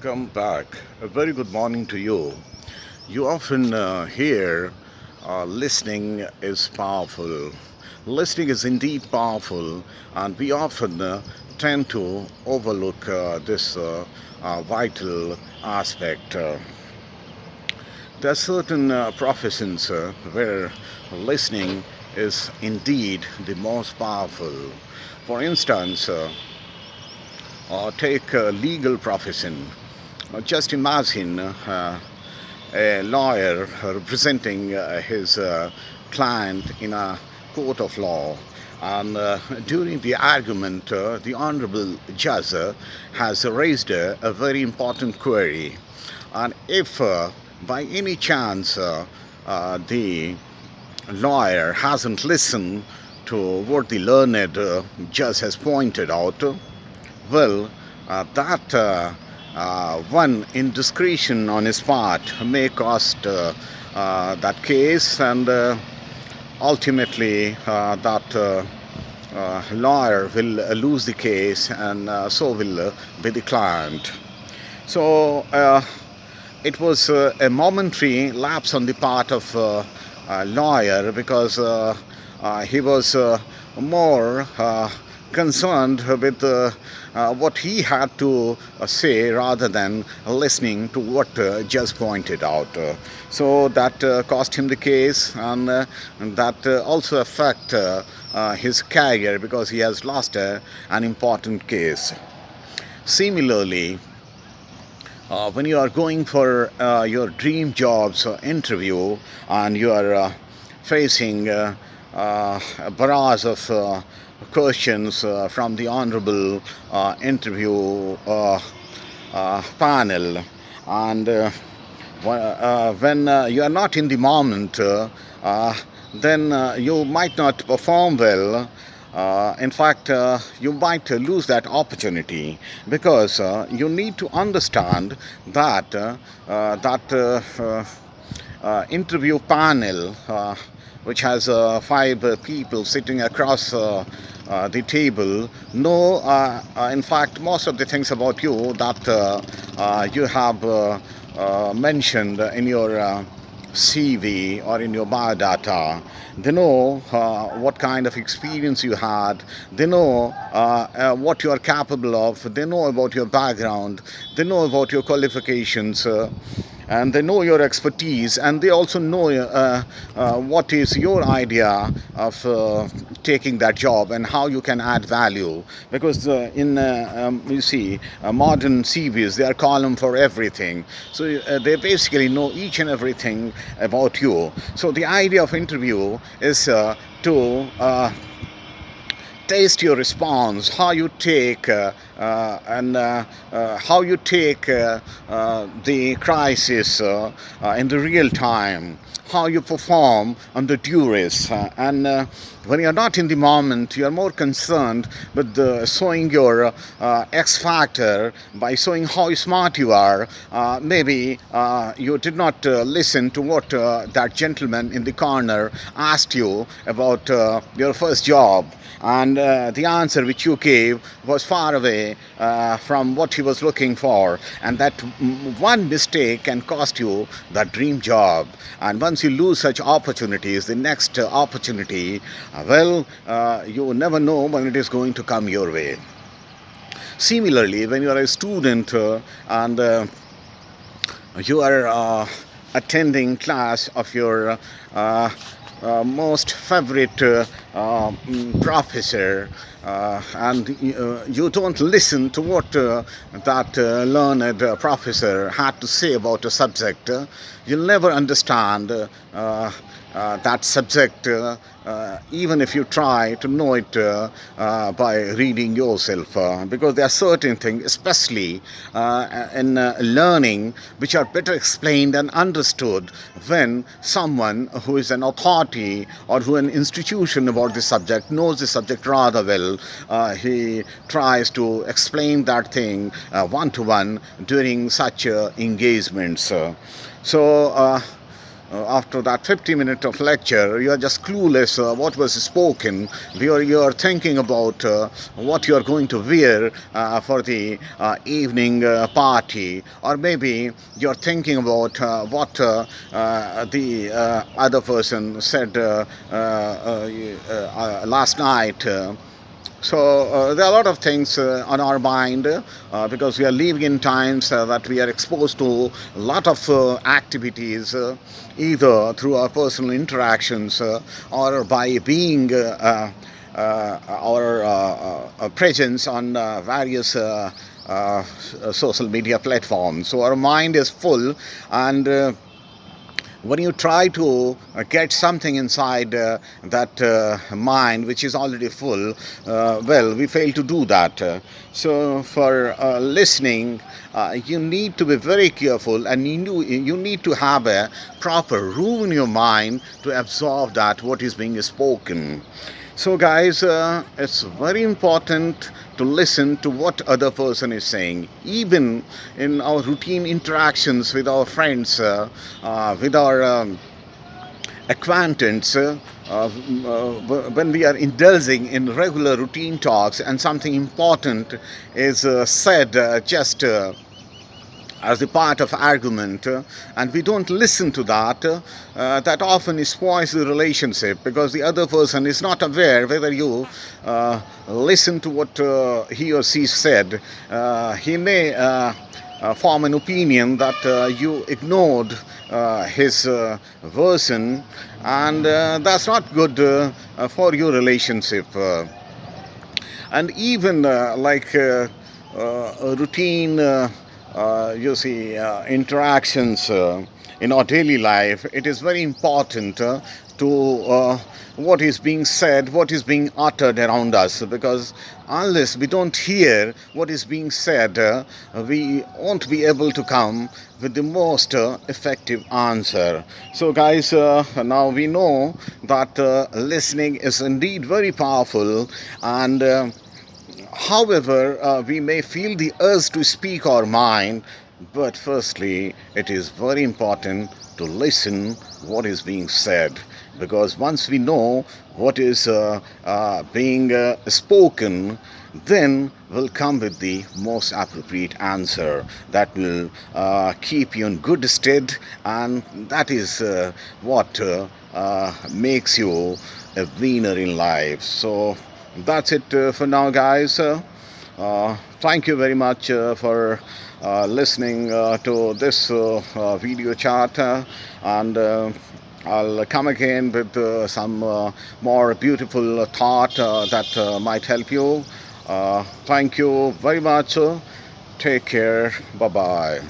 Welcome back. A very good morning to you. You often hear listening is powerful. Listening is indeed powerful, and we often tend to overlook this vital aspect. There are certain professions where listening is indeed the most powerful. For instance, take a legal profession. Just imagine a lawyer representing his client in a court of law. And during the argument, the Honorable Judge has raised a very important query. And if by any chance the lawyer hasn't listened to what the learned judge has pointed out, well, that one indiscretion on his part may cost that case, and ultimately that lawyer will lose the case, and so will be the client. So it was a momentary lapse on the part of a lawyer because he was more concerned with what he had to say rather than listening to what just pointed out. So that cost him the case, and that also affect his career because he has lost an important case. Similarly, when you are going for your dream jobs interview and you are facing a barrage of questions from the honorable interview panel, and when you are not in the moment, then you might not perform well. In fact, you might lose that opportunity because you need to understand that interview panel, which has five people sitting across the table, know, in fact, most of the things about you that you have mentioned in your CV or in your biodata. They know what kind of experience you had. They know what you are capable of. They know about your background. They know about your qualifications. And they know your expertise, and they also know what is your idea of taking that job and how you can add value. Because you see, modern CVs, they are column for everything. So they basically know each and everything about you. So the idea of interview is to taste your response, how you take and how you take the crisis in the real time, how you perform under duress. And when you're not in the moment, you're more concerned with showing your X factor by showing how smart you are. Maybe you did not listen to what that gentleman in the corner asked you about your first job, and the answer which you gave was far away from what he was looking for, and that one mistake can cost you that dream job. And once you lose such opportunities, the next opportunity, you never know when it is going to come your way. Similarly, when you are a student and you are attending class of your most favorite professor, and you don't listen to what that learned professor had to say about a subject, you'll never understand that subject, even if you try to know it by reading yourself, because there are certain things, especially in learning, which are better explained and understood when someone who is an authority or who an institution about the subject knows the subject rather well. He tries to explain that thing one to one during such engagements. So after that 50 minutes of lecture, you are just clueless what was spoken. You are thinking about what you are going to wear for the evening party, or maybe you're thinking about what the other person said last night. There are a lot of things on our mind because we are living in times that we are exposed to a lot of activities, either through our personal interactions or by being our presence on various social media platforms. So our mind is full, and when you try to get something inside that mind which is already full, well, we fail to do that. So for listening, you need to be very careful, and you need to have a proper room in your mind to absorb that what is being spoken. So guys, it's very important to listen to what other person is saying, even in our routine interactions with our friends, with our acquaintance, when we are indulging in regular routine talks and something important is said just as a part of argument, and we don't listen to that, that often spoils the relationship, because the other person is not aware whether you listen to what he or she said. He may form an opinion that you ignored his version, and that's not good for your relationship. And even routine interactions in our daily life, it is very important to what is being said, what is being uttered around us, because unless we don't hear what is being said, we won't be able to come with the most effective answer. So guys, now we know that listening is indeed very powerful, and however, we may feel the urge to speak our mind, but firstly, it is very important to listen what is being said, because once we know what is being spoken, then will come with the most appropriate answer that will keep you in good stead, and that is what makes you a winner in life. So that's it for now, guys. Thank you very much for listening to this video chat, and I'll come again with some more beautiful thought that might help you. Thank you very much. Take care. Bye bye.